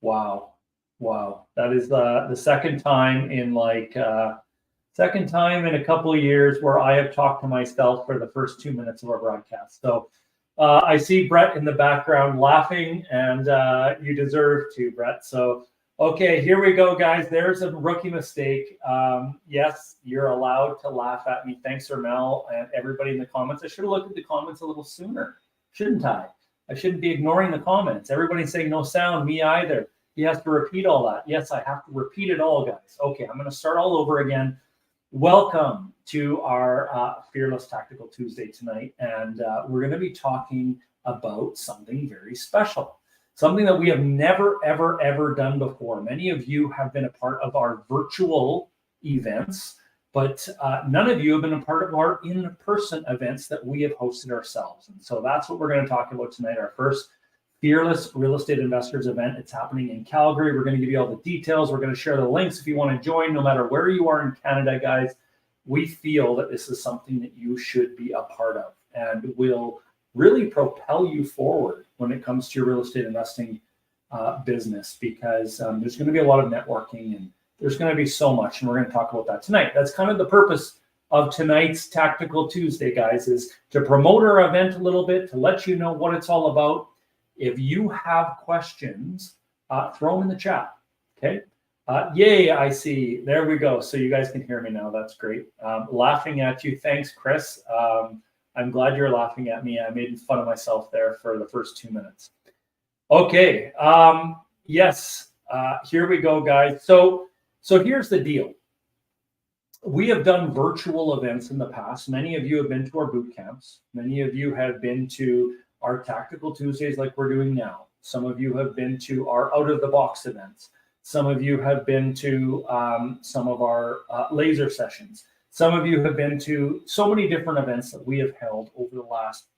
Wow. Wow. That is the second time in a couple of years where I have talked to myself for the first 2 minutes of our broadcast. So I see Brett in the background laughing, and you deserve to, Brett. So, okay, here we go, guys. There's a rookie mistake. Yes, you're allowed to laugh at me. Thanks, Mel, and everybody in the comments. I should have looked at the comments a little sooner, shouldn't I? I shouldn't be ignoring the comments. Everybody's saying no sound, me either. He has to repeat all that. Yes, I have to repeat it all, guys. Okay, I'm going to start all over again. Welcome to our Fearless Tactical Tuesday tonight, and we're going to be talking about something very special, something that we have never, ever, ever done before. Many of you have been a part of our virtual events, but none of you have been a part of our in-person events that we have hosted ourselves. And so that's what we're going to talk about tonight, our first Fearless Real Estate Investors event. It's happening in Calgary. We're going to give you all the details. We're going to share the links if you want to join, no matter where you are in Canada, guys. We feel that this is something that you should be a part of and will really propel you forward when it comes to your real estate investing business, because there's going to be a lot of networking and there's going to be so much, and we're going to talk about that tonight. That's kind of the purpose of tonight's Tactical Tuesday, guys, is to promote our event a little bit, to let you know what it's all about. If you have questions, throw them in the chat, okay? Yay, I see. There we go. So you guys can hear me now. That's great. Laughing at you. Thanks, Chris. I'm glad you're laughing at me. I made fun of myself there for the first 2 minutes. Okay. Yes. Here we go, guys. So here's the deal. We have done virtual events in the past. Many of you have been to our boot camps. Many of you have been to our Tactical Tuesdays like we're doing now. Some of you have been to our out of the box events. Some of you have been to some of our laser sessions. Some of you have been to so many different events that we have held over the last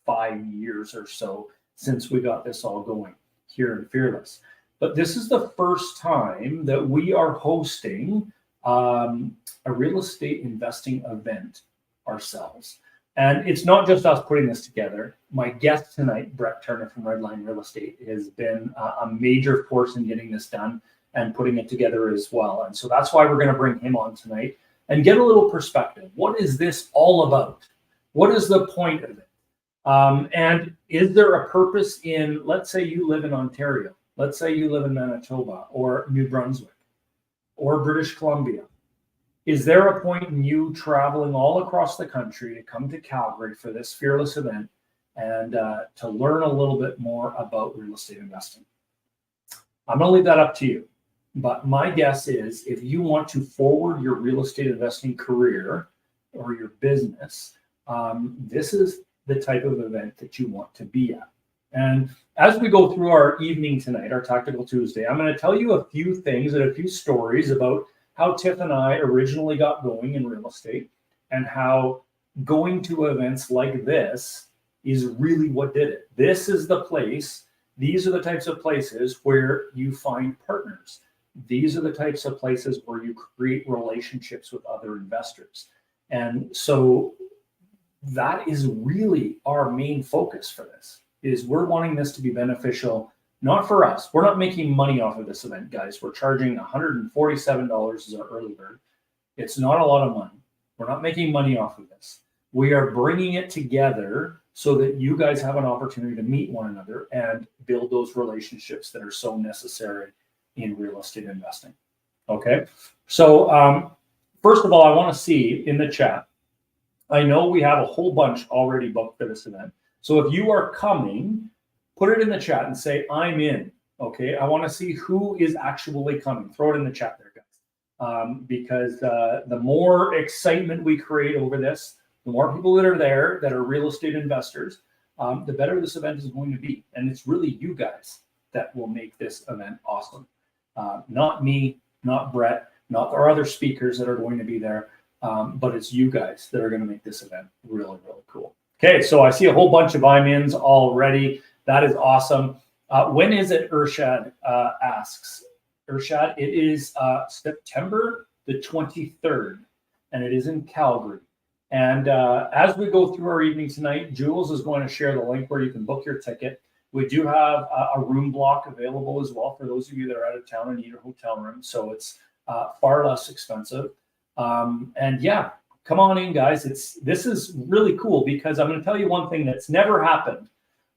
5 years or so since we got this all going here in Fearless. But this is the first time that we are hosting a real estate investing event ourselves. And it's not just us putting this together. My guest tonight, Brett Turner from Redline Real Estate, has been a major force in getting this done and putting it together as well. And so that's why we're going to bring him on tonight and get a little perspective. What is this all about? What is the point of it? And is there a purpose in, let's say you live in Ontario, let's say you live in Manitoba or New Brunswick or British Columbia. Is there a point in you traveling all across the country to come to Calgary for this Fearless event and to learn a little bit more about real estate investing? I'm going to leave that up to you. But my guess is if you want to forward your real estate investing career or your business, this is the type of event that you want to be at. And as we go through our evening tonight, our Tactical Tuesday, I'm going to tell you a few things and a few stories about how Tiff and I originally got going in real estate and how going to events like this is really what did it. This is the place. These are the types of places where you find partners. These are the types of places where you create relationships with other investors. And so that is really our main focus for this, is we're wanting this to be beneficial, not for us. We're not making money off of this event, guys. We're charging $147 as our early bird. It's not a lot of money. We're not making money off of this. We are bringing it together so that you guys have an opportunity to meet one another and build those relationships that are so necessary in real estate investing. Okay. So first of all, I want to see in the chat, I know we have a whole bunch already booked for this event. So if you are coming, put it in the chat and say, I'm in. Okay. I want to see who is actually coming. Throw it in the chat there, guys. Because the more excitement we create over this, the more people that are there that are real estate investors, the better this event is going to be. And it's really you guys that will make this event awesome. Not me, not Brett, not our other speakers that are going to be there, but it's you guys that are going to make this event really, really cool. Okay, so I see a whole bunch of I'm-ins already. That is awesome. When is it, Urshad asks? Urshad, it is September the 23rd, and it is in Calgary. And as we go through our evening tonight, Jules is going to share the link where you can book your ticket. We do have a room block available as well for those of you that are out of town and need a hotel room. So it's far less expensive. And yeah, come on in, guys. This is really cool because I'm going to tell you one thing that's never happened.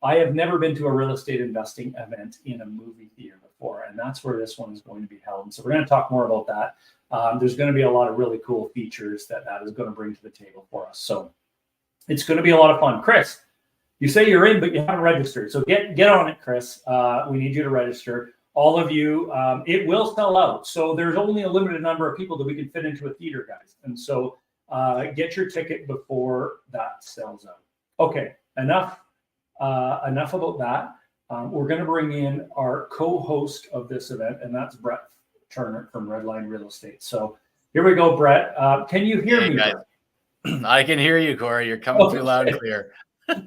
I have never been to a real estate investing event in a movie theater before, and that's where this one is going to be held. And so we're going to talk more about that. There's going to be a lot of really cool features that is going to bring to the table for us. So it's going to be a lot of fun. Chris, you say you're in, but you haven't registered. So get on it, Chris. We need you to register. All of you, it will sell out. So there's only a limited number of people that we can fit into a theater, guys. And so get your ticket before that sells out. Okay, enough about that. We're going to bring in our co-host of this event, and that's Brett Turner from Redline Real Estate. So here we go, Brett. Can you hear me, Brett? I can hear you, Corey. You're coming through loud and clear.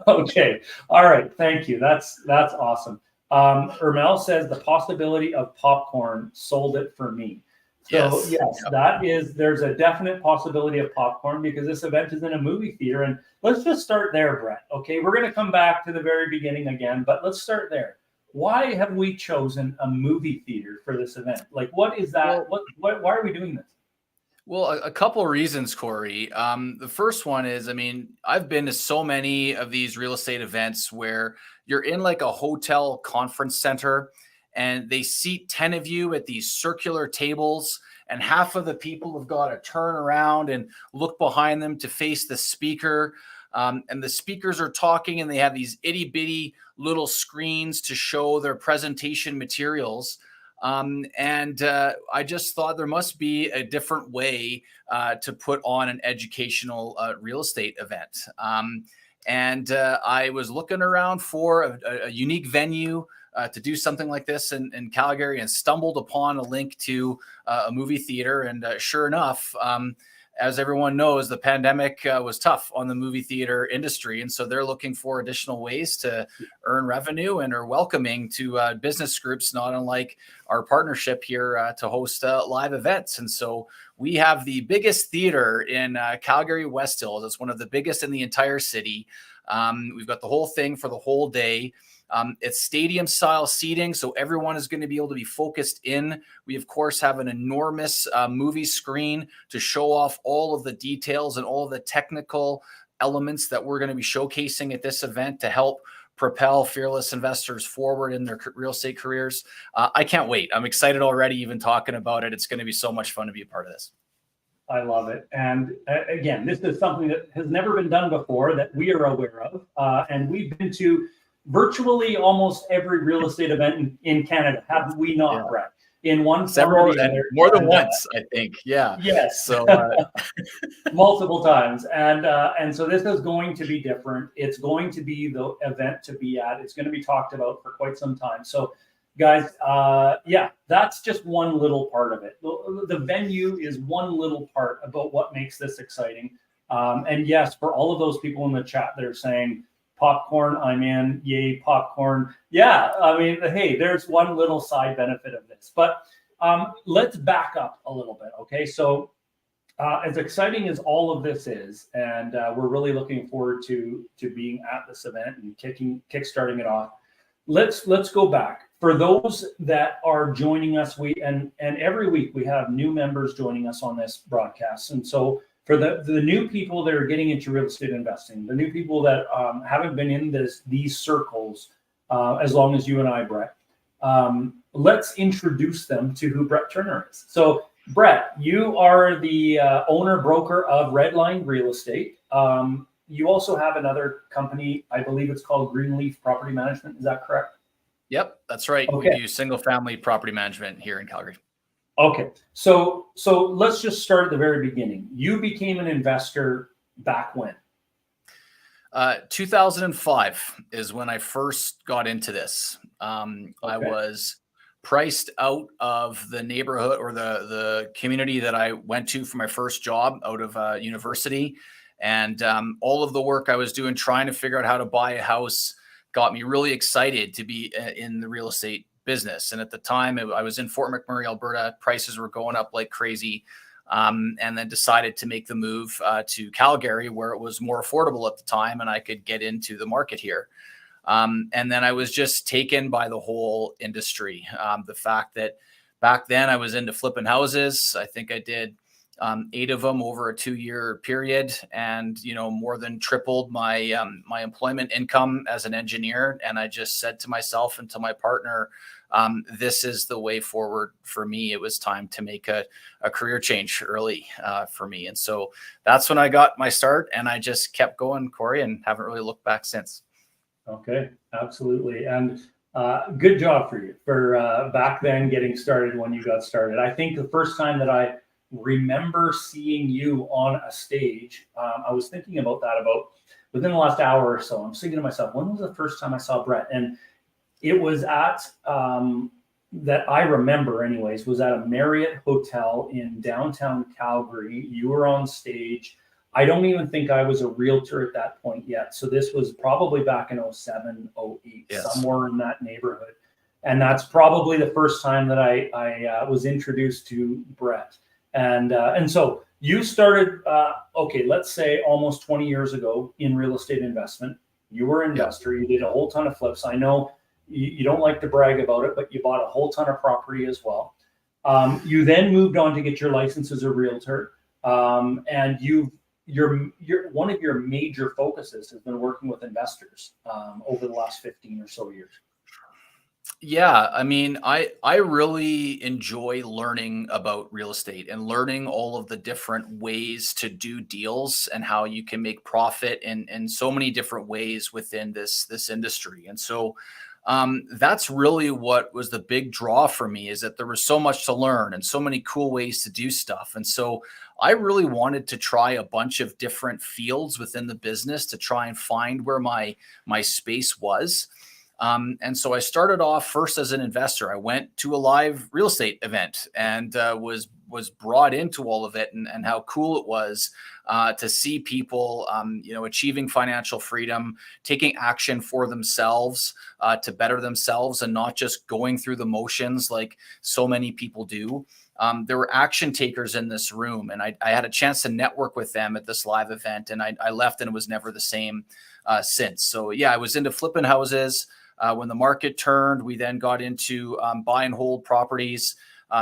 Okay. All right. Thank you. That's awesome. Ermel says the possibility of popcorn sold it for me. So yes, there's a definite possibility of popcorn because this event is in a movie theater. And let's just start there, Brett. Okay. We're going to come back to the very beginning again, but let's start there. Why have we chosen a movie theater for this event? Like, what is that? Why are we doing this? Well, a couple of reasons, Corey. The first one is, I mean, I've been to so many of these real estate events where you're in like a hotel conference center and they seat 10 of you at these circular tables, and half of the people have got to turn around and look behind them to face the speaker. And the speakers are talking and they have these itty bitty little screens to show their presentation materials. I just thought there must be a different way to put on an educational real estate event. I was looking around for a unique venue to do something like this in Calgary and stumbled upon a link to a movie theater. And sure enough, as everyone knows, the pandemic was tough on the movie theater industry. And so they're looking for additional ways to earn revenue and are welcoming to business groups, not unlike our partnership here to host live events. And so we have the biggest theater in Calgary, West Hills. It's one of the biggest in the entire city. We've got the whole thing for the whole day. It's stadium style seating, so everyone is going to be able to be focused in. We, of course, have an enormous movie screen to show off all of the details and all of the technical elements that we're going to be showcasing at this event to help propel fearless investors forward in their real estate careers. I can't wait. I'm excited already, even talking about it. It's going to be so much fun to be a part of this. I love it. And again, this is something that has never been done before that we are aware of. And we've been to virtually almost every real estate event in Canada, have we not, Brett? In one several or the other, more than once, I think. Yeah. Yes. So multiple times, and so this is going to be different. It's going to be the event to be at. It's going to be talked about for quite some time. So, guys, that's just one little part of it. The venue is one little part about what makes this exciting. And yes, for all of those people in the chat that are saying, popcorn, I'm in, yay, popcorn. Yeah, I mean, hey, there's one little side benefit of this. But let's back up a little bit, okay? So as exciting as all of this is, and we're really looking forward to being at this event and kickstarting it off, let's go back. For those that are joining us, and every week we have new members joining us on this broadcast. And so for the new people that are getting into real estate investing, the new people that haven't been in these circles as long as you and I, Brett, let's introduce them to who Brett Turner is. So, Brett, you are the owner broker of Redline Real Estate. You also have another company, I believe it's called Greenleaf Property Management. Is that correct? Yep, that's right. Okay. We do single family property management here in Calgary. Okay, so let's just start at the very beginning. You became an investor back when? 2005 is when I first got into this. I was priced out of the neighborhood or the community that I went to for my first job out of university. And all of the work I was doing trying to figure out how to buy a house got me really excited to be in the real estate business. And at the time I was in Fort McMurray, Alberta. Prices were going up like crazy. And then decided to make the move to Calgary, where it was more affordable at the time and I could get into the market here. And then I was just taken by the whole industry. The fact that back then I was into flipping houses. I think I did 8 of them over a 2-year period, and more than tripled my employment income as an engineer. And I just said to myself and to my partner, this is the way forward for me. It was time to make a career change early for me, and so that's when I got my start, and I just kept going, Corey, and haven't really looked back since. Okay, absolutely, and good job for you for back then getting started when you got started. I think the first time that I remember seeing you on a stage, I was thinking about that about within the last hour or so. I'm thinking to myself, when was the first time I saw Brett? And it was at that I remember anyways, was at a Marriott hotel in downtown Calgary. You were on stage. I don't even think I was a realtor at that point yet. So this was probably back in 07, 08, yes, somewhere in that neighborhood. And that's probably the first time that I was introduced to Brett. And so you started, okay, let's say almost 20 years ago in real estate investment. You were an investor. You did a whole ton of flips. I know you don't like to brag about it, but you bought a whole ton of property as well. You then moved on to get your license as a realtor, and your one of your major focuses has been working with investors over the last 15 or so years. Yeah, I mean, I really enjoy learning about real estate and learning all of the different ways to do deals and how you can make profit in so many different ways within this industry. And so that's really what was the big draw for me, is that there was so much to learn and so many cool ways to do stuff. And so I really wanted to try a bunch of different fields within the business to try and find where my space was. And so I started off first as an investor. I went to a live real estate event and was brought into all of it, and how cool it was to see people, achieving financial freedom, taking action for themselves to better themselves, and not just going through the motions like so many people do. There were action takers in this room, and I had a chance to network with them at this live event, and I left and it was never the same since. So yeah, I was into flipping houses. When the market turned, we then got into buy and hold properties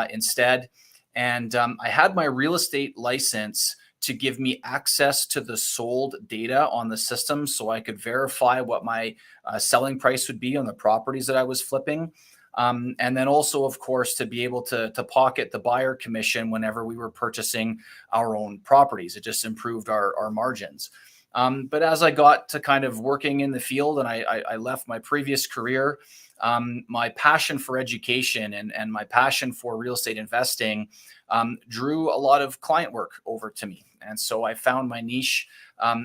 instead. And I had my real estate license to give me access to the sold data on the system so I could verify what my selling price would be on the properties that I was flipping. And then also, of course, to be able to pocket the buyer commission whenever we were purchasing our own properties. It just improved our margins. But as I got to kind of working in the field and I left my previous career, my passion for education and my passion for real estate investing drew a lot of client work over to me. And so I found my niche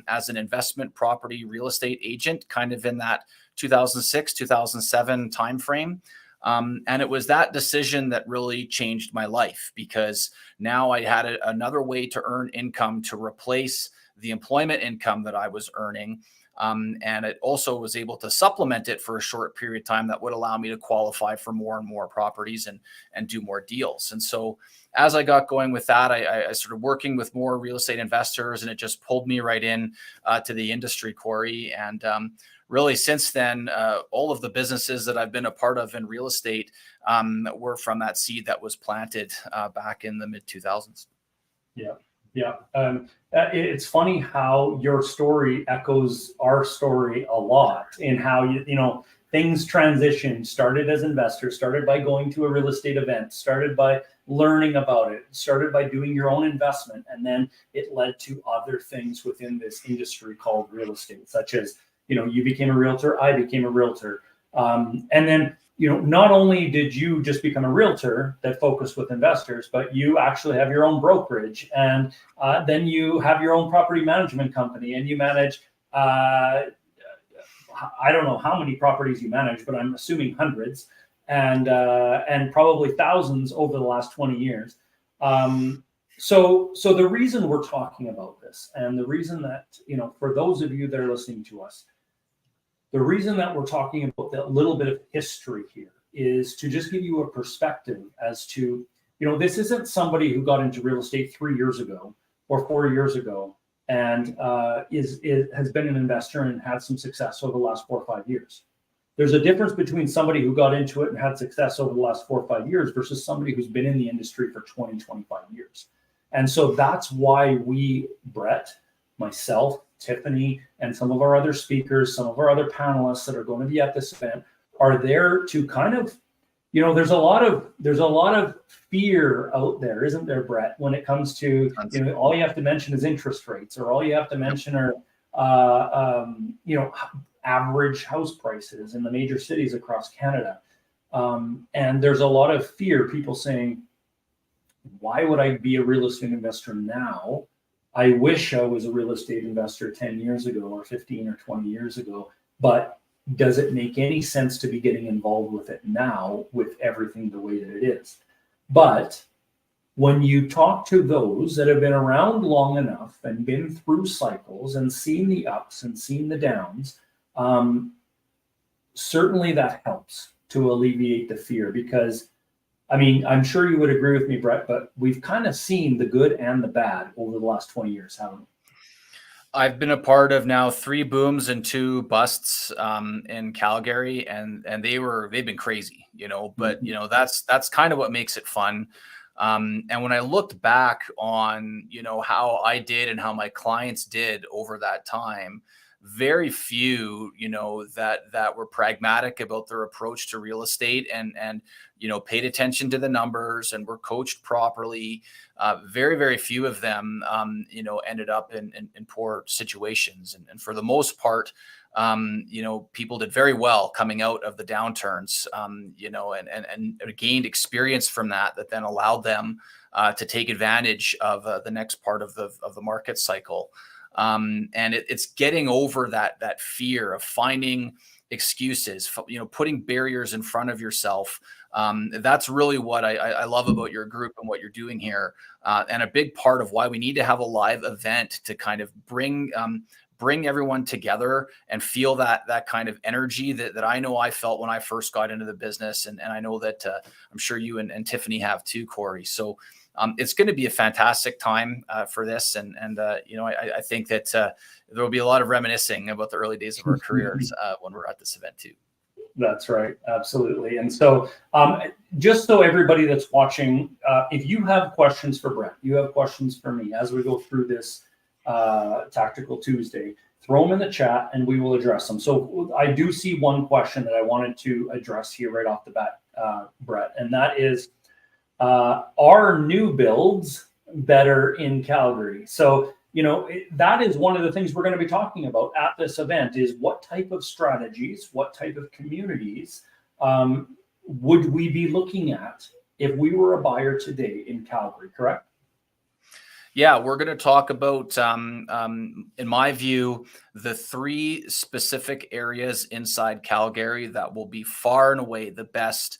as an investment property real estate agent, kind of in that 2006, 2007 timeframe. And it was that decision that really changed my life, because now I had another way to earn income to replace the employment income that I was earning. And it also was able to supplement it for a short period of time that would allow me to qualify for more and more properties and do more deals. And so as I got going with that, I started working with more real estate investors, and it just pulled me right in to the industry, Corey. And really since then, all of the businesses that I've been a part of in real estate were from that seed that was planted back in the mid 2000s. Yeah. Yeah. It's funny how your story echoes our story a lot, in how, things transition. Started as investors, started by going to a real estate event, started by learning about it, started by doing your own investment. And then it led to other things within this industry called real estate, such as, you became a realtor, I became a realtor. And then, not only did you just become a realtor that focused with investors, but you actually have your own brokerage, and then you have your own property management company, and you manage, I don't know how many properties you manage, but I'm assuming hundreds, and probably thousands over the last 20 years. So the reason we're talking about this, and the reason that, for those of you that are listening to us, the reason that we're talking about that little bit of history here is to just give you a perspective as to, this isn't somebody who got into real estate 3 years ago or 4 years ago and has been an investor and had some success over the last 4 or 5 years. there's a difference between somebody who got into it and had success over the last 4 or 5 years versus somebody who's been in the industry for 20, 25 years. And so that's why we, Brett, myself, Tiffany, and some of our other speakers, some of our other panelists that are going to be at this event are there to kind of, there's a lot of fear out there, isn't there, Brett, when it comes to, all you have to mention is interest rates, or all you have to mention are, average house prices in the major cities across Canada. And there's a lot of fear, people saying, why would I be a real estate investor now? I wish I was a real estate investor 10 years ago or 15 or 20 years ago, but does it make any sense to be getting involved with it now with everything the way that it is? But when you talk to those that have been around long enough and been through cycles and seen the ups and seen the downs, certainly that helps to alleviate the fear, because I'm sure you would agree with me, Brett, but we've kind of seen the good and the bad over the last 20 years, haven't we? I've been a part of now 3 booms and 2 busts in Calgary, and they've been crazy, but that's kind of what makes it fun. And when I looked back on, how I did and how my clients did over that time, very few, that were pragmatic about their approach to real estate and paid attention to the numbers and were coached properly. Very, very few of them, ended up in poor situations. And for the most part, people did very well coming out of the downturns, and gained experience from that then allowed them to take advantage of the next part of the market cycle. And it's getting over that fear of finding excuses, putting barriers in front of yourself. That's really what I love about your group and what you're doing here. And a big part of why we need to have a live event to kind of bring everyone together and feel that kind of energy that I know I felt when I first got into the business. And I know that I'm sure you and Tiffany have too, Corey. So it's going to be a fantastic time for this. And I think that there will be a lot of reminiscing about the early days of our careers when we're at this event too. That's right. Absolutely. And so just so everybody that's watching, if you have questions for Brett, you have questions for me as we go through this Tactical Tuesday, throw them in the chat and we will address them. So I do see one question that I wanted to address here right off the bat, Brett, and that is, are new builds better in Calgary? So, that is one of the things we're going to be talking about at this event, is what type of strategies, what type of communities would we be looking at if we were a buyer today in Calgary, correct? Yeah, we're going to talk about, in my view, the 3 specific areas inside Calgary that will be far and away the best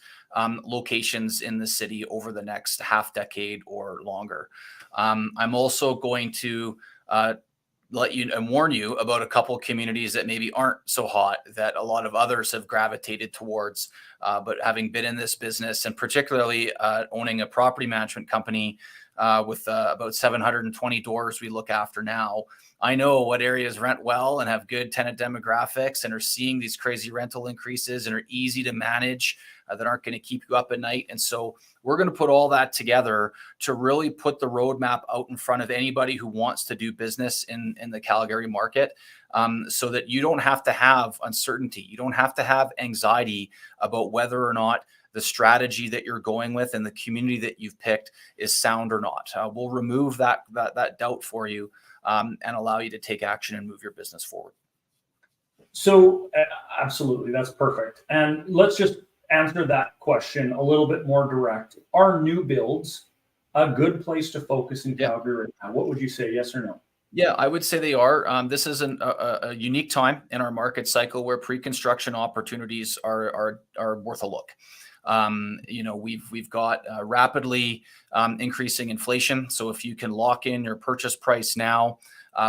locations in the city over the next half decade or longer. I'm also going to let you and warn you about a couple of communities that maybe aren't so hot that a lot of others have gravitated towards. But having been in this business, and particularly owning a property management company with about 720 doors we look after now, I know what areas rent well and have good tenant demographics and are seeing these crazy rental increases and are easy to manage, that aren't going to keep you up at night. And so we're going to put all that together to really put the roadmap out in front of anybody who wants to do business in the Calgary market, so that you don't have to have uncertainty. You don't have to have anxiety about whether or not the strategy that you're going with and the community that you've picked is sound or not. We'll remove that doubt for you, and allow you to take action and move your business forward. So absolutely, that's perfect. And let's just answer that question a little bit more direct. Are new builds a good place to focus in Calgary right now? What would you say, yes or no? Yeah, I would say they are. This is a unique time in our market cycle where pre-construction opportunities are worth a look. We've got rapidly increasing inflation. So if you can lock in your purchase price now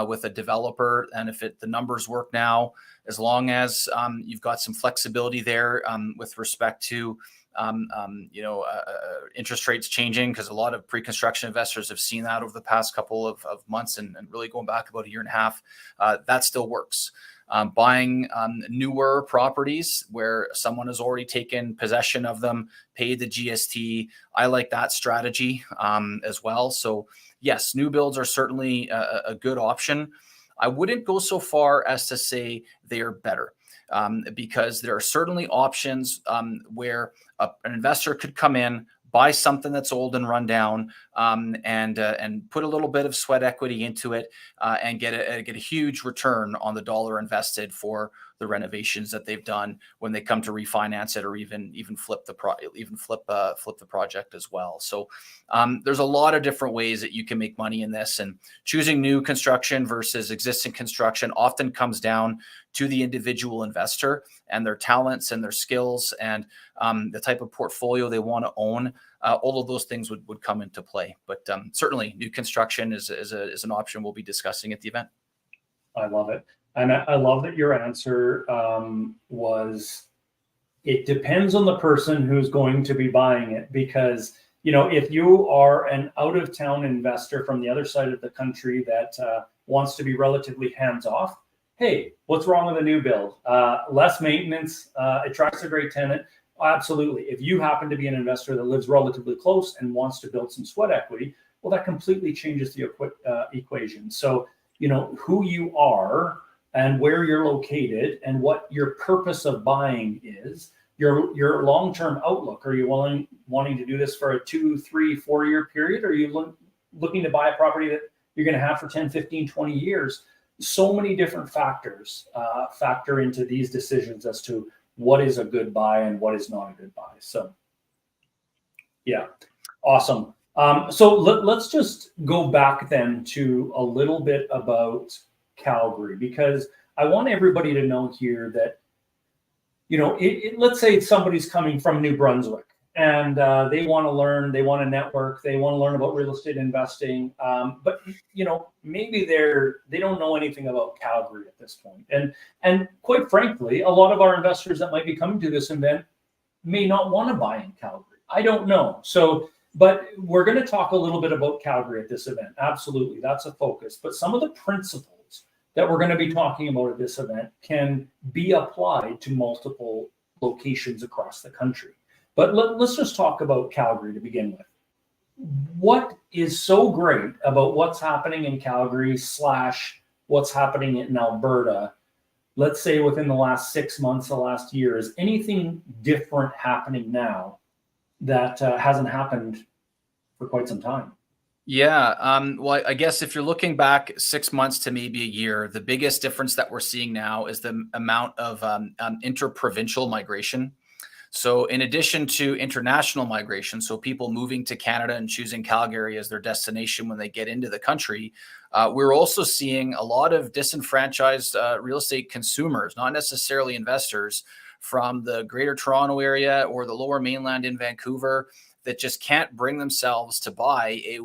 with a developer, and if the numbers work now, as long as you've got some flexibility there with respect to interest rates changing, because a lot of pre-construction investors have seen that over the past couple of months and really going back about a year and a half. That still works. Buying newer properties where someone has already taken possession of them, paid the GST. I like that strategy as well. So yes, new builds are certainly a good option. I wouldn't go so far as to say they are better, because there are certainly options where an investor could come in, buy something that's old and run down, and put a little bit of sweat equity into it, and get a huge return on the dollar invested for the renovations that they've done when they come to refinance it, or even flip the project as well. So there's a lot of different ways that you can make money in this, and choosing new construction versus existing construction often comes down to the individual investor and their talents and their skills and the type of portfolio they want to own. All of those things would come into play, but certainly new construction is an option we'll be discussing at the event. I love it. And I love that your answer was, it depends on the person who's going to be buying it. Because, if you are an out-of-town investor from the other side of the country that wants to be relatively hands-off, hey, what's wrong with a new build? Less maintenance, attracts a great tenant. Absolutely. If you happen to be an investor that lives relatively close and wants to build some sweat equity, well, that completely changes the equation. So, who you are and where you're located and what your purpose of buying is, your long-term outlook. Are you wanting to do this for a 2, 3, 4-year period? Or are you looking to buy a property that you're going to have for 10, 15, 20 years? So many different factors factor into these decisions as to what is a good buy and what is not a good buy. So, yeah, awesome. So let's just go back then to a little bit about Calgary, because I want everybody to know here that, let's say somebody's coming from New Brunswick and they want to learn, they want to network, they want to learn about real estate investing, but maybe they don't know anything about Calgary at this point. And quite frankly, a lot of our investors that might be coming to this event may not want to buy in Calgary. I don't know. So, but we're going to talk a little bit about Calgary at this event. Absolutely, that's a focus. But some of the principles that we're going to be talking about at this event can be applied to multiple locations across the country. But let's just talk about Calgary to begin with. What is so great about what's happening in Calgary / what's happening in Alberta, let's say within the last 6 months, the last year? Is anything different happening now that hasn't happened for quite some time? Yeah. Well, I guess if you're looking back 6 months to maybe a year, the biggest difference that we're seeing now is the amount of interprovincial migration. So in addition to international migration, so people moving to Canada and choosing Calgary as their destination when they get into the country, we're also seeing a lot of disenfranchised real estate consumers, not necessarily investors, from the Greater Toronto area or the Lower Mainland in Vancouver, that just can't bring themselves to buy a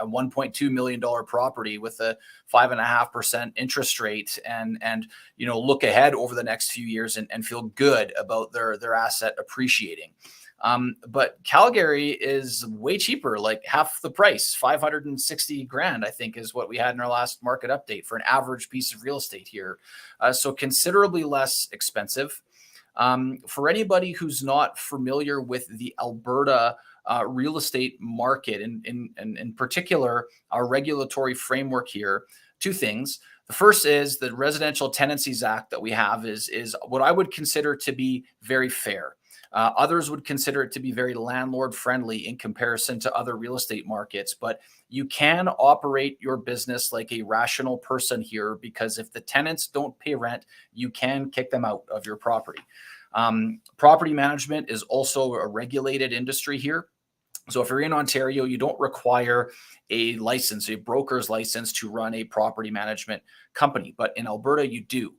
$1.2 million property with a 5.5% interest rate and look ahead over the next few years and feel good about their asset appreciating. But Calgary is way cheaper, like half the price, $560,000, I think, is what we had in our last market update for an average piece of real estate here. So considerably less expensive. For anybody who's not familiar with the Alberta real estate market, and in particular, our regulatory framework here, two things. The first is the Residential Tenancies Act that we have is what I would consider to be very fair. Others would consider it to be very landlord friendly in comparison to other real estate markets, but you can operate your business like a rational person here, because if the tenants don't pay rent, you can kick them out of your property. Property management is also a regulated industry here. So if you're in Ontario, you don't require a license, a broker's license, to run a property management company. But in Alberta, you do.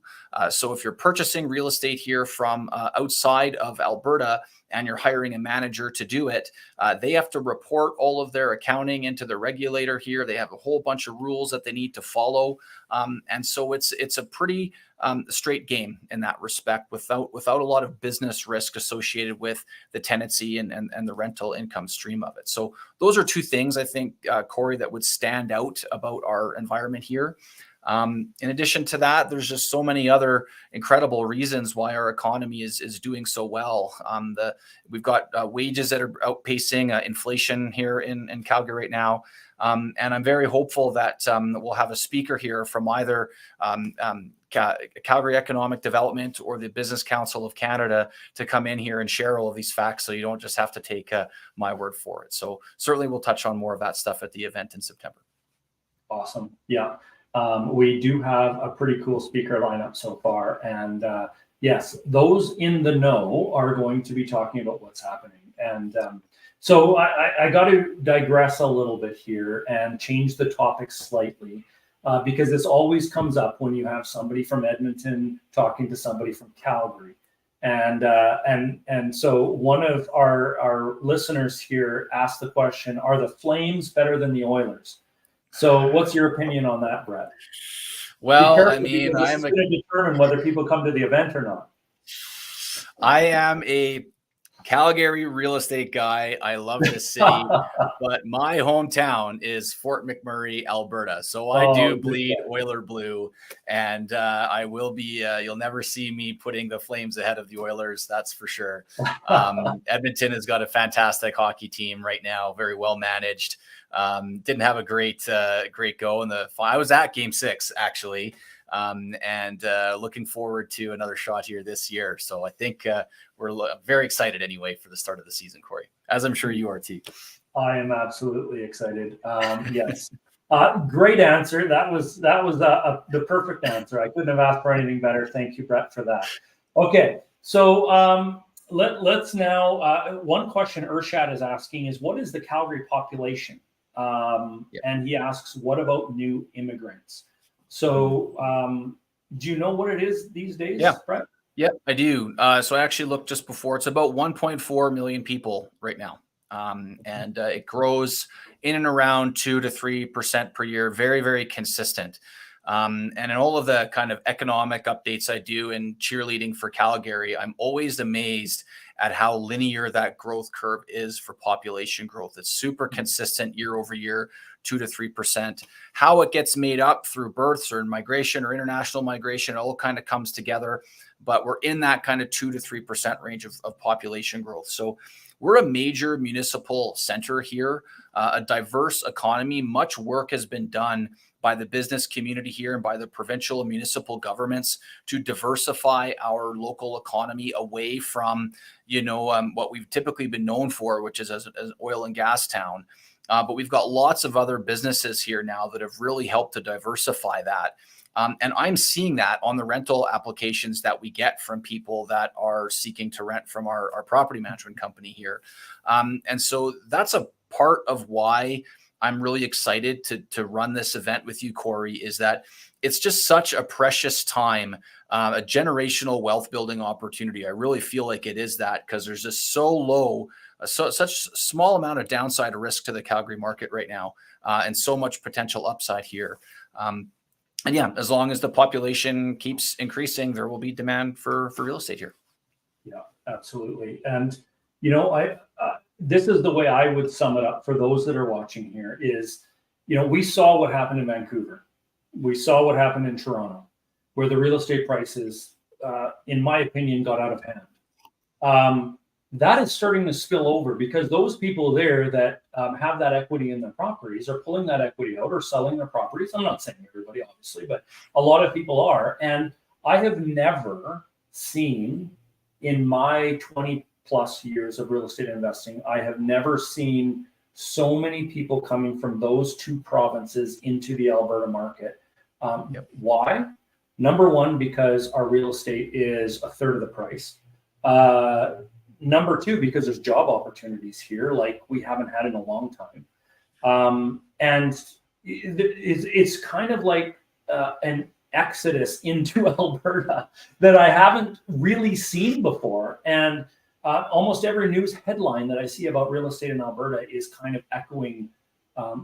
So if you're purchasing real estate here from outside of Alberta and you're hiring a manager to do it, they have to report all of their accounting into the regulator here. They have a whole bunch of rules that they need to follow. And so it's a pretty straight game in that respect, without a lot of business risk associated with the tenancy and the rental income stream of it. So those are two things I think, Corey, that would stand out about our environment here. In addition to that, there's just so many other incredible reasons why our economy is doing so well. We've got wages that are outpacing inflation here in Calgary right now. And I'm very hopeful that we'll have a speaker here from either Calgary Economic Development or the Business Council of Canada to come in here and share all of these facts, so you don't just have to take my word for it. So certainly we'll touch on more of that stuff at the event in September. Awesome. Yeah. We do have a pretty cool speaker lineup so far. And yes, those in the know are going to be talking about what's happening. And so I got to digress a little bit here and change the topic slightly, because this always comes up when you have somebody from Edmonton talking to somebody from Calgary. And so one of our listeners here asked the question, are the Flames better than the Oilers? So what's your opinion on that, Brett? Well, I mean, I'm going to determine whether people come to the event or not. I am a Calgary real estate guy. I love this city, but my hometown is Fort McMurray, Alberta. So I do bleed Oiler blue, and I will be, you'll never see me putting the Flames ahead of the Oilers. That's for sure. Edmonton has got a fantastic hockey team right now, very well managed. Didn't have a great go in the final. I was at Game 6 actually, and looking forward to another shot here this year. So I think we're very excited anyway for the start of the season, Corey, as I'm sure you are too. I am absolutely excited. Yes, great answer. That was the perfect answer. I couldn't have asked for anything better. Thank you, Brett, for that. Okay, so let's now. One question Urshad is asking is, what is the Calgary population? And he asks, what about new immigrants? So do you know what it is these days, Brett? Yeah, I do. So I actually looked just before. It's about 1.4 million people right now. And it grows in and around 2 to 3% per year. Very, very consistent. And in all of the kind of economic updates I do in cheerleading for Calgary, I'm always amazed at how linear that growth curve is for population growth. It's super consistent year over year, 2 to 3%. How it gets made up through births or migration or international migration, it all kind of comes together. But we're in that kind of 2 to 3% range of population growth. So we're a major municipal center here, a diverse economy. Much work has been done by the business community here and by the provincial and municipal governments to diversify our local economy away from, what we've typically been known for, which is as an oil and gas town. But we've got lots of other businesses here now that have really helped to diversify that. And I'm seeing that on the rental applications that we get from people that are seeking to rent from our property management company here. And so that's a part of why I'm really excited to run this event with you, Corey, is that it's just such a precious time, a generational wealth building opportunity. I really feel like it is that, because there's just such small amount of downside risk to the Calgary market right now, and so much potential upside here. And yeah, as long as the population keeps increasing, there will be demand for real estate here. Yeah, absolutely. And, this is the way I would sum it up for those that are watching here is, we saw what happened in Vancouver. We saw what happened in Toronto, where the real estate prices, in my opinion, got out of hand. That is starting to spill over because those people there that have that equity in their properties are pulling that equity out or selling their properties. I'm not saying everybody, obviously, but a lot of people are. And I have never seen in my 20 plus years of real estate investing, I have never seen so many people coming from those two provinces into the Alberta market. Why? Number one, because our real estate is a third of the price. Number two, because there's job opportunities here like we haven't had in a long time. And it's kind of like an exodus into Alberta that I haven't really seen before. And almost every news headline that I see about real estate in Alberta is kind of echoing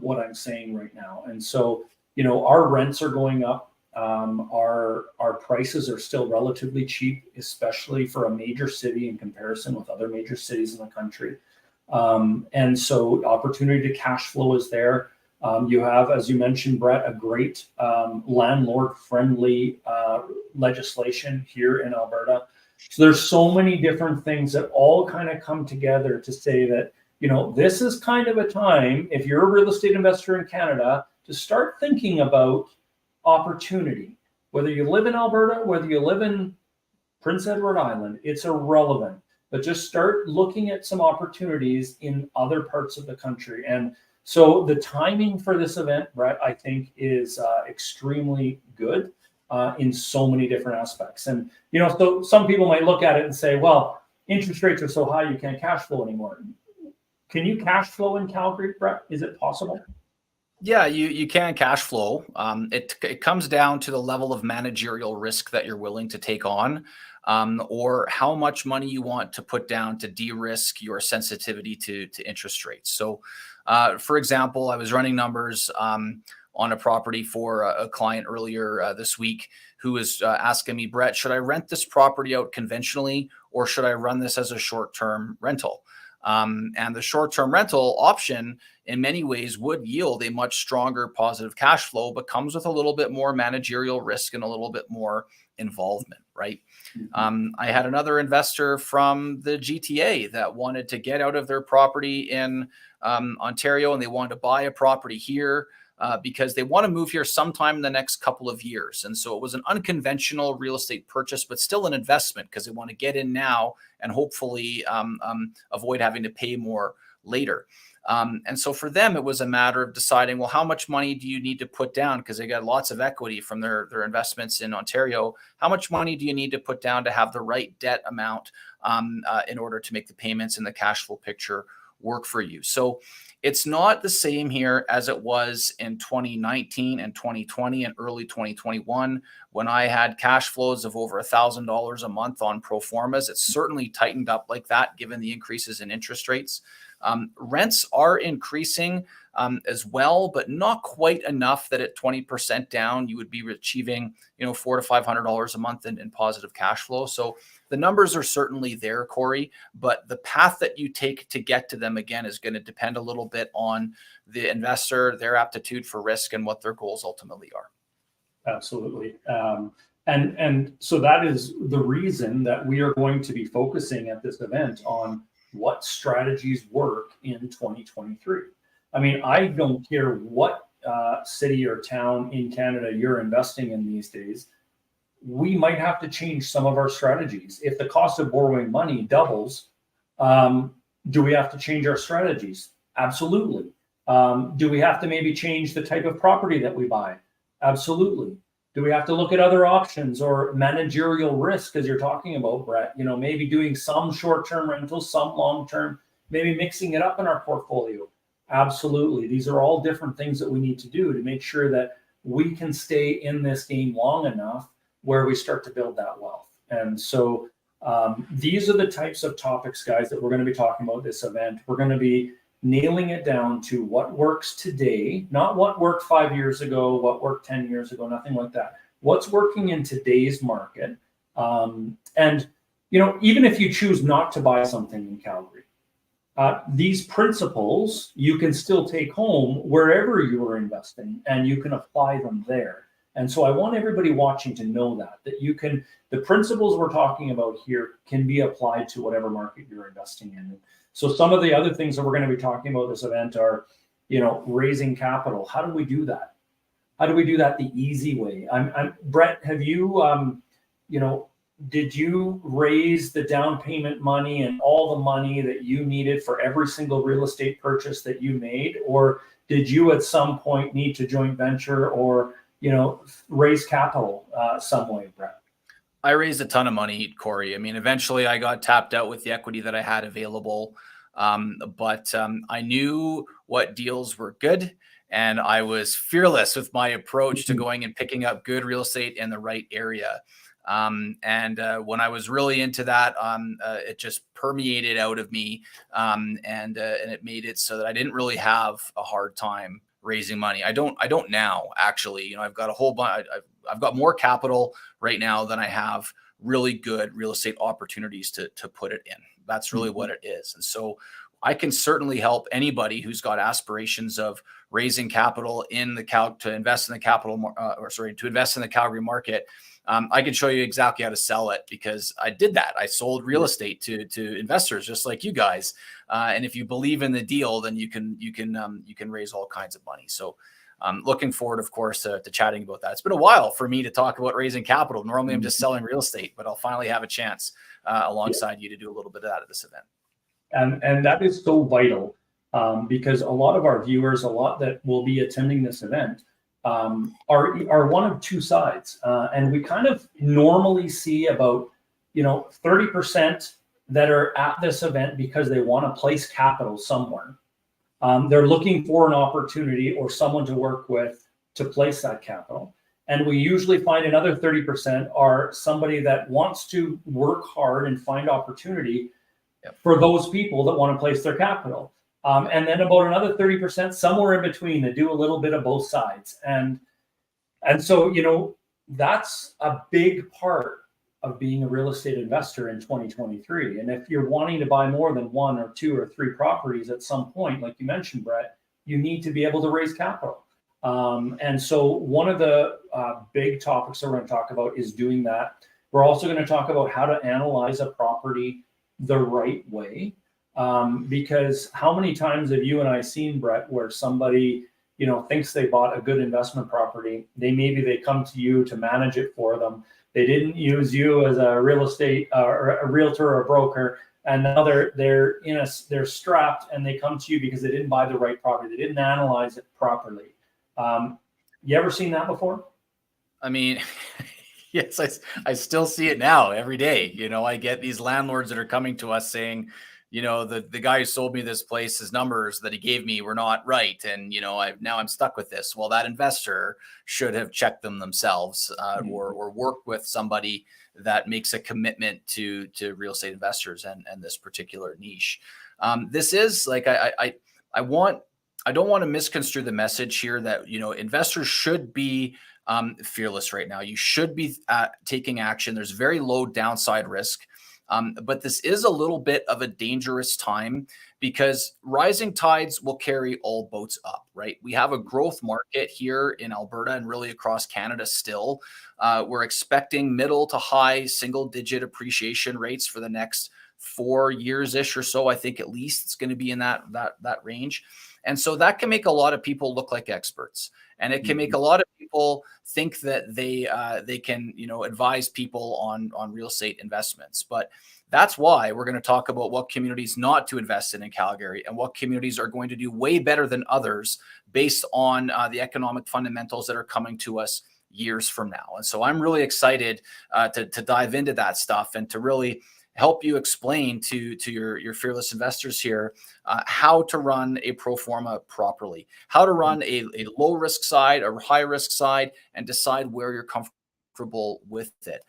what I'm saying right now. And so, our rents are going up. Our prices are still relatively cheap, especially for a major city in comparison with other major cities in the country. And so opportunity to cash flow is there. You have, as you mentioned, Brett, a great landlord-friendly legislation here in Alberta. So there's so many different things that all kind of come together to say that, this is kind of a time, if you're a real estate investor in Canada, to start thinking about opportunity. Whether you live in Alberta, whether you live in Prince Edward Island, it's irrelevant. But just start looking at some opportunities in other parts of the country. And so the timing for this event, Brett, I think is extremely good in so many different aspects. And, so some people might look at it and say, well, interest rates are so high, you can't cash flow anymore. Can you cash flow in Calgary, Brett? Is it possible? Yeah, you can cash flow. It comes down to the level of managerial risk that you're willing to take on, or how much money you want to put down to de-risk your sensitivity to interest rates. So, for example, I was running numbers on a property for a client earlier this week who was asking me, Brett, should I rent this property out conventionally or should I run this as a short-term rental? And the short-term rental option in many ways would yield a much stronger positive cash flow, but comes with a little bit more managerial risk and a little bit more involvement, right? I had another investor from the GTA that wanted to get out of their property in Ontario, and they wanted to buy a property here because they want to move here sometime in the next couple of years. And so it was an unconventional real estate purchase, but still an investment because they want to get in now and hopefully avoid having to pay more later. And so for them, it was a matter of deciding, well, how much money do you need to put down? Because they got lots of equity from their investments in Ontario. How much money do you need to put down to have the right debt amount in order to make the payments and the cash flow picture work for you? So it's not the same here as it was in 2019 and 2020 and early 2021 when I had cash flows of over $1,000 a month on pro formas. It's certainly tightened up like that given the increases in interest rates. Rents are increasing as well, but not quite enough that at 20% down, you would be achieving, $400 to $500 a month in positive cash flow. So the numbers are certainly there, Corey, but the path that you take to get to them again is going to depend a little bit on the investor, their aptitude for risk, and what their goals ultimately are. Absolutely. And so that is the reason that we are going to be focusing at this event on what strategies work in 2023. I mean, I don't care what city or town in Canada you're investing in these days. We might have to change some of our strategies. If the cost of borrowing money doubles, do we have to change our strategies? Absolutely. Do we have to maybe change the type of property that we buy? Absolutely. Do we have to look at other options or managerial risk, as you're talking about, Brett? Maybe doing some short-term rentals, some long-term, maybe mixing it up in our portfolio. Absolutely. These are all different things that we need to do to make sure that we can stay in this game long enough where we start to build that wealth. And so these are the types of topics, guys, that we're going to be talking about this event. We're going to be nailing it down to what works today, not what worked 5 years ago, what worked 10 years ago, nothing like that. What's working in today's market. And, even if you choose not to buy something in Calgary, these principles you can still take home wherever you are investing and you can apply them there. And so I want everybody watching to know that the principles we're talking about here can be applied to whatever market you're investing in. So some of the other things that we're going to be talking about this event are, raising capital. How do we do that? How do we do that the easy way? Brett, have you, did you raise the down payment money and all the money that you needed for every single real estate purchase that you made? Or did you at some point need to joint venture or, raise capital some way, Brett? I raised a ton of money, Corey. I mean, eventually I got tapped out with the equity that I had available. But I knew what deals were good, and I was fearless with my approach to going and picking up good real estate in the right area. When I was really into that, it just permeated out of me, and it made it so that I didn't really have a hard time raising money. I don't now, actually. You know, I've got a whole bunch. I've got more capital right now than I have really good real estate opportunities to put it in. That's really what it is. And so I can certainly help anybody who's got aspirations of raising capital in the to invest in the to invest in the Calgary market. I can show you exactly how to sell it, because I did that. I sold real estate to investors just like you guys. And if you believe in the deal, then you can raise all kinds of money. So I'm looking forward, of course, to chatting about that. It's been a while for me to talk about raising capital. Normally I'm just selling real estate, but I'll finally have a chance alongside you to do a little bit of that at this event. And that is so vital, because a lot of our viewers, a lot that will be attending this event, are one of two sides. And we kind of normally see about, 30% that are at this event because they want to place capital somewhere. They're looking for an opportunity or someone to work with to place that capital. And we usually find another 30% are somebody that wants to work hard and find opportunity for those people that want to place their capital. And then about another 30%, somewhere in between, that do a little bit of both sides. And so, that's a big part of being a real estate investor in 2023. And if you're wanting to buy more than 1 or 2 or 3 properties at some point, like you mentioned, Brett, you need to be able to raise capital. And so one of the big topics that we're going to talk about is doing that. We're also going to talk about how to analyze a property the right way. Because how many times have you and I seen, Brett, where somebody, thinks they bought a good investment property. They come to you to manage it for them. They didn't use you as a real estate or a realtor or a broker, and now they're strapped, and they come to you because they didn't buy the right property. They didn't analyze it properly. You ever seen that before? I mean, yes, I still see it now every day. I get these landlords that are coming to us saying, the guy who sold me this place, his numbers that he gave me were not right. And, now I'm stuck with this. Well, that investor should have checked them themselves, or work with somebody that makes a commitment to real estate investors and this particular niche. This is like, I don't want to misconstrue the message here that, investors should be fearless right now. You should be taking action. There's very low downside risk. But this is a little bit of a dangerous time, because rising tides will carry all boats up, right? We have a growth market here in Alberta and really across Canada still. We're expecting middle to high single-digit appreciation rates for the next 4 years-ish or so. I think at least it's going to be in that range. And so that can make a lot of people look like experts. And it can make a lot of people think that they can, advise people on real estate investments. But that's why we're going to talk about what communities not to invest in Calgary, and what communities are going to do way better than others based on the economic fundamentals that are coming to us years from now. And so I'm really excited to dive into that stuff and to really help you explain to your fearless investors here how to run a pro forma properly, how to run a low risk side, a high risk side, and decide where you're comfortable with it.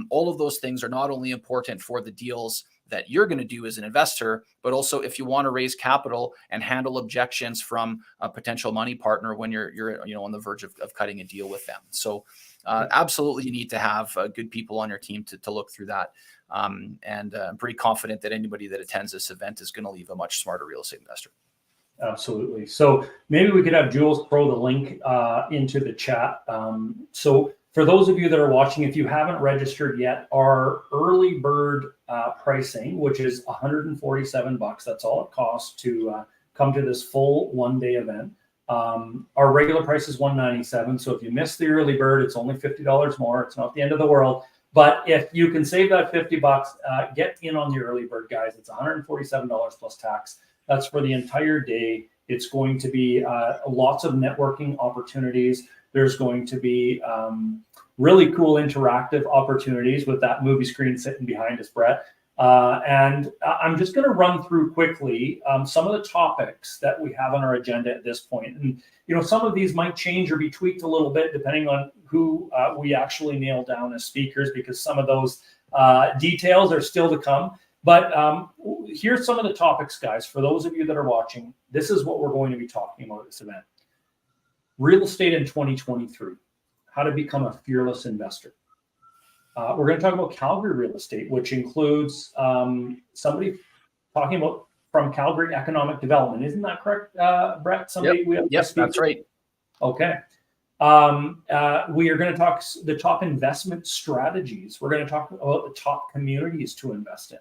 All of those things are not only important for the deals that you're going to do as an investor, but also if you want to raise capital and handle objections from a potential money partner when you're on the verge of cutting a deal with them. So absolutely, you need to have good people on your team to look through that. I'm pretty confident that anybody that attends this event is going to leave a much smarter real estate investor. Absolutely. So maybe we could have Jules throw the link into the chat. So for those of you that are watching, if you haven't registered yet, our early bird pricing, which is $147, that's all it costs to come to this full one-day event. Our regular price is $197. So if you miss the early bird, it's only $50 more. It's not the end of the world. But if you can save that $50, get in on the early bird, guys. It's $147 plus tax. That's for the entire day. It's going to be lots of networking opportunities. There's going to be really cool interactive opportunities with that movie screen sitting behind us, Brett. And I'm just going to run through quickly some of the topics that we have on our agenda at this point. And, some of these might change or be tweaked a little bit depending on who we actually nail down as speakers, because some of those details are still to come. But here's some of the topics, guys. For those of you that are watching, this is what we're going to be talking about at this event. Real estate in 2023, how to become a fearless investor. We're going to talk about Calgary real estate, which includes somebody talking about from Calgary economic development. Isn't that correct, Brett? Somebody? Yep, that's right. Okay. We are going to talk the top investment strategies. We're going to talk about the top communities to invest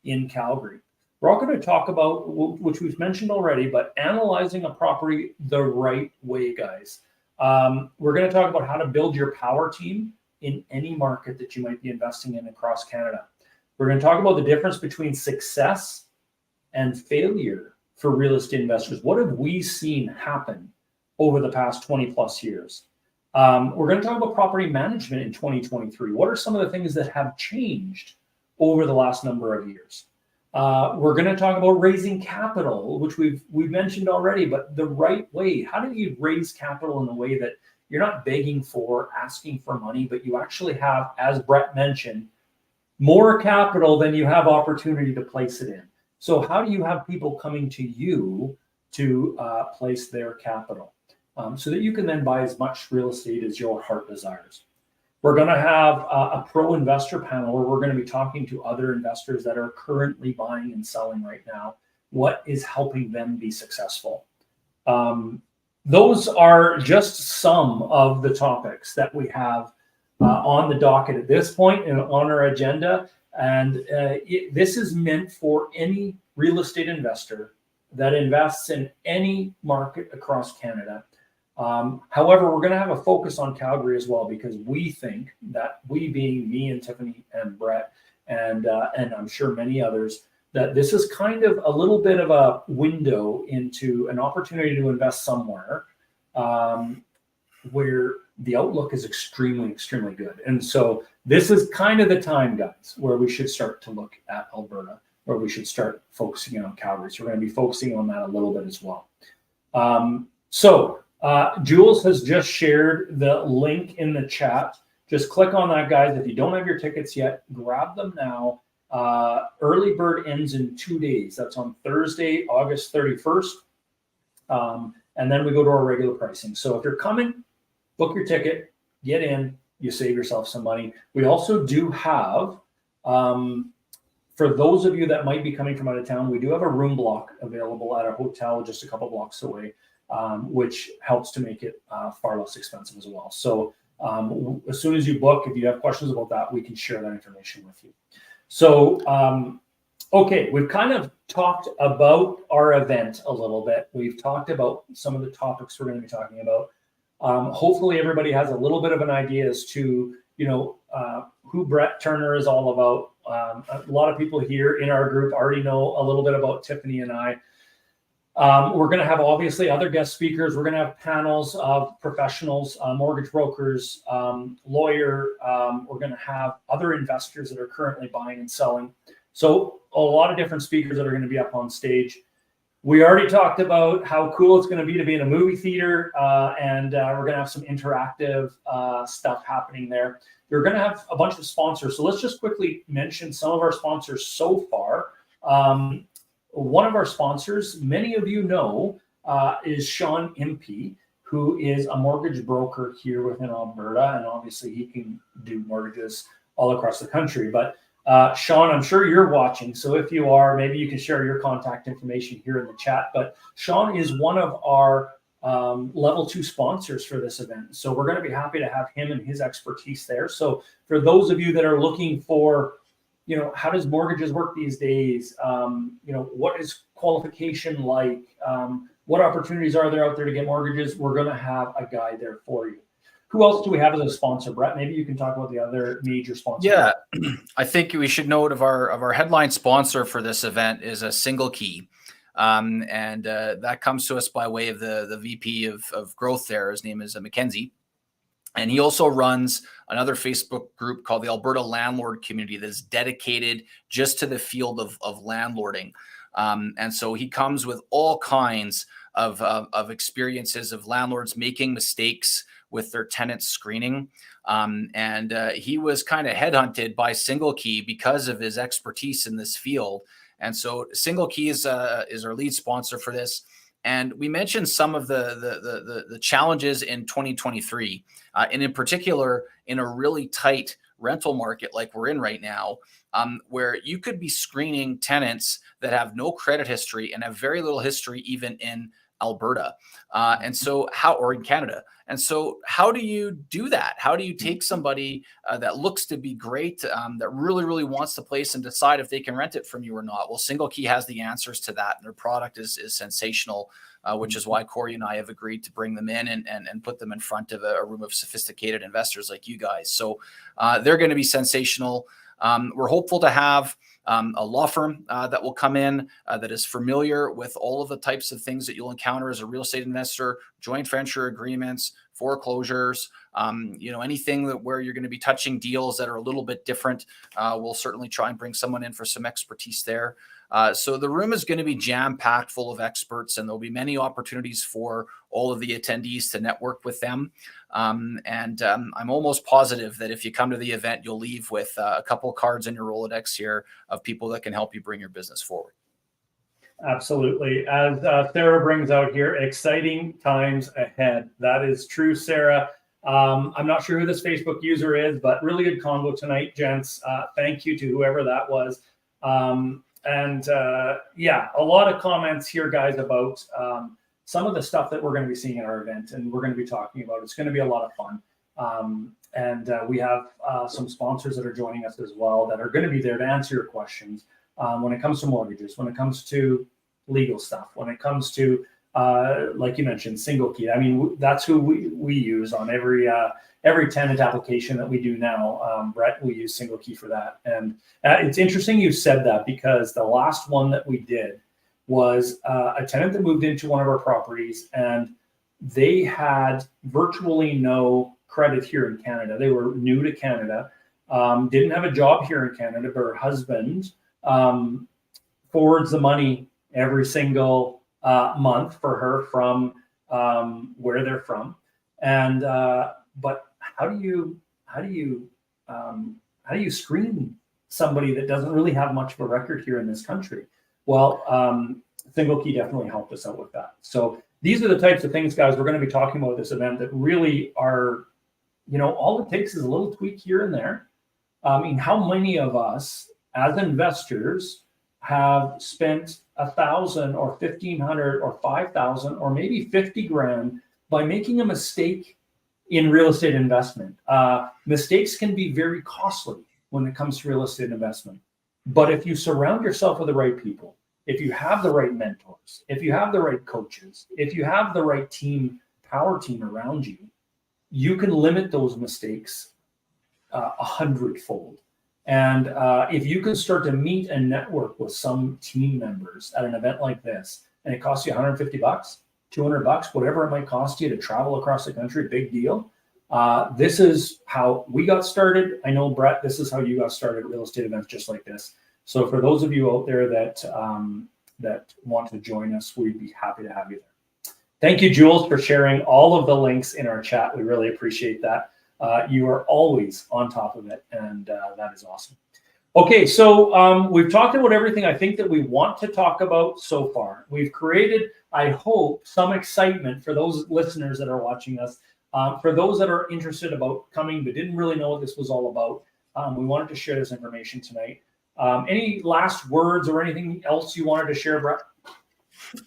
in Calgary. We're all going to talk about, which we've mentioned already, but analyzing a property the right way, guys. We're going to talk about how to build your power team in any market that you might be investing in across Canada. We're going to talk about the difference between success and failure for real estate investors. What have we seen happen over the past 20 plus years? We're going to talk about property management in 2023. What are some of the things that have changed over the last number of years? We're going to talk about raising capital, which we've mentioned already, but the right way. How do you raise capital in a way that you're not begging for, asking for money, but you actually have, as Brett mentioned, more capital than you have opportunity to place it in? So how do you have people coming to you to place their capital so that you can then buy as much real estate as your heart desires? We're going to have a pro investor panel where we're going to be talking to other investors that are currently buying and selling right now. What is helping them be successful? Those are just some of the topics that we have on the docket at this point and on our agenda. And this is meant for any real estate investor that invests in any market across Canada. However, we're going to have a focus on Calgary as well, because we think that, we being me and Tiffany and Brett and I'm sure many others, that this is kind of a little bit of a window into an opportunity to invest somewhere where the outlook is extremely, extremely good. And so this is kind of the time, guys, where we should start to look at Alberta, where we should start focusing on Calgary. So we're going to be focusing on that a little bit as well. Jules has just shared the link in the chat. Just click on that, guys. If you don't have your tickets yet, grab them now. Early bird ends in 2 days. That's on Thursday, August 31st. And then we go to our regular pricing. So if you're coming, book your ticket, get in, you save yourself some money. We also do have, for those of you that might be coming from out of town, we do have a room block available at a hotel just a couple blocks away, which helps to make it far less expensive as well. So as soon as you book, if you have questions about that, we can share that information with you. So, okay, we've kind of talked about our event a little bit. We've talked about some of the topics we're going to be talking about. Hopefully everybody has a little bit of an idea as to, who Brett Turner is all about. A lot of people here in our group already know a little bit about Tiffany and I. We're going to have obviously other guest speakers. We're going to have panels of professionals, mortgage brokers, lawyer. We're going to have other investors that are currently buying and selling. So a lot of different speakers that are going to be up on stage. We already talked about how cool it's going to be in a movie theater, and we're going to have some interactive stuff happening there. We're going to have a bunch of sponsors. So let's just quickly mention some of our sponsors so far. One of our sponsors, many of you know, is Sean Impey, who is a mortgage broker here within Alberta, and obviously he can do mortgages all across the country. But Sean, I'm sure you're watching, so if you are, maybe you can share your contact information here in the chat. But Sean is one of our level 2 sponsors for this event, so we're going to be happy to have him and his expertise there. So for those of you that are looking for, how does mortgages work these days? What is qualification like? What opportunities are there out there to get mortgages? We're going to have a guy there for you. Who else do we have as a sponsor, Brett? Maybe you can talk about the other major sponsors. Yeah, I think we should note of our headline sponsor for this event is a Single Key. And that comes to us by way of the VP of growth there. His name is Mackenzie. And he also runs another Facebook group called the Alberta Landlord Community that is dedicated just to the field of landlording. And so he comes with all kinds of experiences of landlords making mistakes with their tenant screening. And he was kind of headhunted by Single Key because of his expertise in this field. And so Single Key is our lead sponsor for this. And we mentioned some of the challenges in 2023, and in particular, in a really tight rental market like we're in right now, where you could be screening tenants that have no credit history and have very little history even in Alberta, or in Canada. And so how do you do that? How do you take somebody that looks to be great, that really, really wants the place and decide if they can rent it from you or not? Well, Single Key has the answers to that. And their product is sensational, which is why Corey and I have agreed to bring them in and put them in front of a room of sophisticated investors like you guys. So they're going to be sensational. We're hopeful to have a law firm that will come in that is familiar with all of the types of things that you'll encounter as a real estate investor, joint venture agreements, foreclosures, anything where you're going to be touching deals that are a little bit different. We'll certainly try and bring someone in for some expertise there. So the room is going to be jam-packed full of experts, and there'll be many opportunities for all of the attendees to network with them. I'm almost positive that if you come to the event, you'll leave with a couple cards in your Rolodex here of people that can help you bring your business forward. Absolutely. As Sarah brings out here, exciting times ahead. That is true, Sarah. I'm not sure who this Facebook user is, but really good convo tonight, gents. Thank you to whoever that was. A lot of comments here, guys, about some of the stuff that we're going to be seeing at our event, and we're going to be talking about. It's going to be a lot of fun. We have some sponsors that are joining us as well that are going to be there to answer your questions when it comes to mortgages, when it comes to legal stuff, when it comes to, like you mentioned, Single Key. I mean, that's who we use on every tenant application that we do now. Brett, we use Single Key for that. And it's interesting you said that, because the last one that we did was a tenant that moved into one of our properties, and they had virtually no credit here in Canada. They were new to Canada, didn't have a job here in Canada, but her husband forwards the money every single month for her from where they're from. And but how do you screen somebody that doesn't really have much of a record here in this country? Well, Single Key definitely helped us out with that. So these are the types of things, guys, we're going to be talking about at this event that really are, all it takes is a little tweak here and there. I mean, how many of us as investors have spent $1,000 or $1,500 or $5,000 or maybe $50,000 by making a mistake in real estate investment? Mistakes can be very costly when it comes to real estate investment. But if you surround yourself with the right people, if you have the right mentors, if you have the right coaches, if you have the right power team around you, you can limit those mistakes 100-fold. And if you can start to meet and network with some team members at an event like this, and it costs you $150, $200, whatever it might cost you to travel across the country, big deal. This is how we got started. I know, Brett, this is how you got started at real estate events just like this. So for those of you out there that want to join us, we'd be happy to have you there. Thank you, Jules, for sharing all of the links in our chat. We really appreciate that. You are always on top of it, and that is awesome. Okay, so we've talked about everything I think that we want to talk about so far. We've created, I hope, some excitement for those listeners that are watching us. For those that are interested about coming but didn't really know what this was all about, we wanted to share this information tonight. Any last words or anything else you wanted to share, Brett?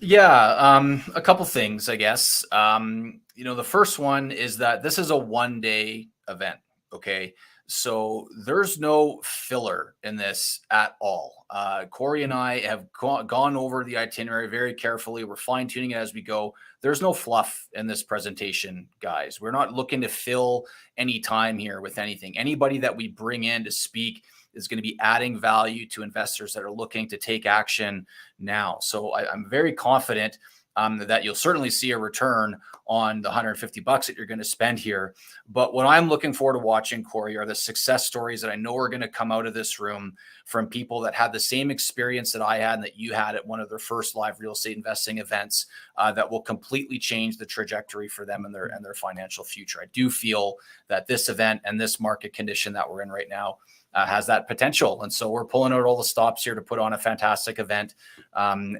Yeah, a couple things, I guess. The first one is that this is a one-day event, okay? So there's no filler in this at all. Corey and I have gone over the itinerary very carefully. We're fine-tuning it as we go. There's no fluff in this presentation, guys. We're not looking to fill any time here with anything. Anybody that we bring in to speak is going to be adding value to investors that are looking to take action now. So I'm very confident that you'll certainly see a return on the $150 that you're going to spend here. But what I'm looking forward to watching, Corey, are the success stories that I know are going to come out of this room from people that had the same experience that I had and that you had at one of their first live real estate investing events, that will completely change the trajectory for them and their financial future. I do feel that this event and this market condition that we're in right now has that potential. And so we're pulling out all the stops here to put on a fantastic event, and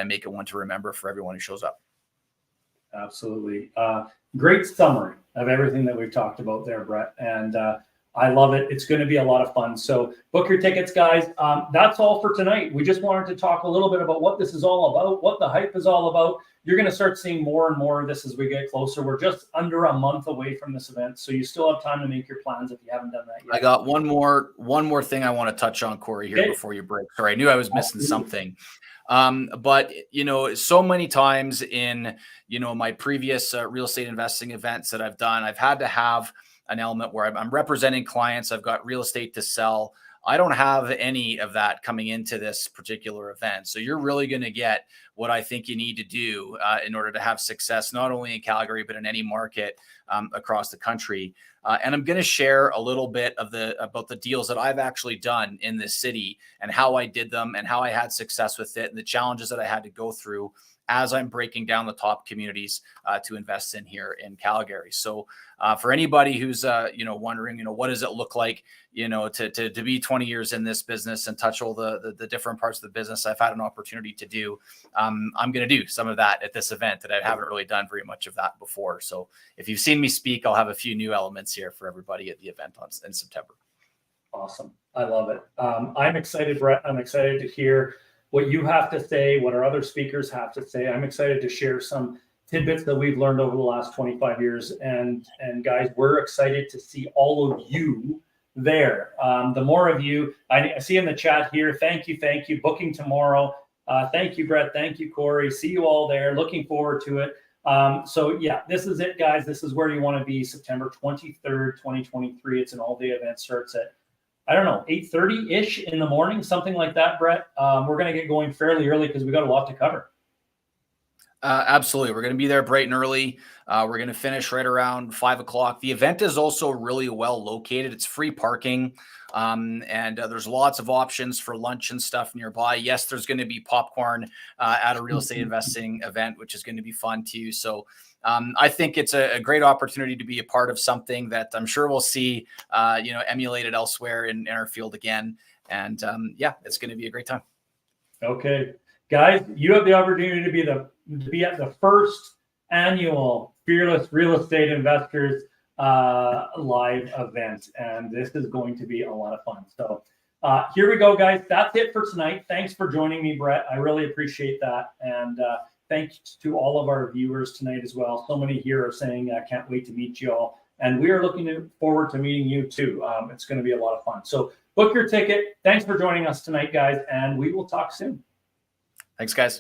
make it one to remember for everyone who shows up. Absolutely. Great summary of everything that we've talked about there, Brett. And I love it. It's going to be a lot of fun. So book your tickets, guys. That's all for tonight. We just wanted to talk a little bit about what this is all about, what the hype is all about. You're going to start seeing more and more of this as we get closer. We're just under a month away from this event, so you still have time to make your plans if you haven't done that yet. I got one more thing I want to touch on, Corey, here before you break. Sorry, I knew I was missing something. But so many times in my previous real estate investing events that I've done, I've had to have an element where I'm representing clients. I've got real estate to sell. I don't have any of that coming into this particular event. So you're really going to get what I think you need to do in order to have success, not only in Calgary, but in any market across the country. And I'm going to share a little bit about the deals that I've actually done in this city and how I did them and how I had success with it and the challenges that I had to go through as I'm breaking down the top communities to invest in here in Calgary. So for anybody who's wondering, what does it look like, to be 20 years in this business and touch all the different parts of the business I've had an opportunity to do, I'm going to do some of that at this event that I haven't really done very much of that before. So if you've seen me speak, I'll have a few new elements here for everybody at the event in September. Awesome. I love it. I'm excited, Brett. I'm excited to hear what you have to say, what our other speakers have to say. I'm excited to share some tidbits that we've learned over the last 25 years. And guys, we're excited to see all of you there. The more of you, I see in the chat here, thank you. Booking tomorrow. Thank you, Brett. Thank you, Corey. See you all there. Looking forward to it. So yeah, this is it, guys. This is where you want to be, September 23rd, 2023. It's an all-day event, starts at 8:30-ish in the morning, something like that, Brett. We're going to get going fairly early because we got a lot to cover. Absolutely. We're going to be there bright and early. We're going to finish right around 5 o'clock. The event is also really well located. It's free parking. And there's lots of options for lunch and stuff nearby. Yes, there's going to be popcorn at a real estate investing event, which is going to be fun too. So I think it's a great opportunity to be a part of something that I'm sure we'll see, emulated elsewhere in our field again. And it's going to be a great time. Okay, guys, you have the opportunity to be at the first annual Fearless Real Estate Investors live event, and this is going to be a lot of fun. So here we go, guys. That's it for tonight. Thanks for joining me, Brett. I really appreciate that. And thanks to all of our viewers tonight as well. So many here are saying, I can't wait to meet you all. And we are looking forward to meeting you too. It's going to be a lot of fun. So book your ticket. Thanks for joining us tonight, guys. And we will talk soon. Thanks, guys.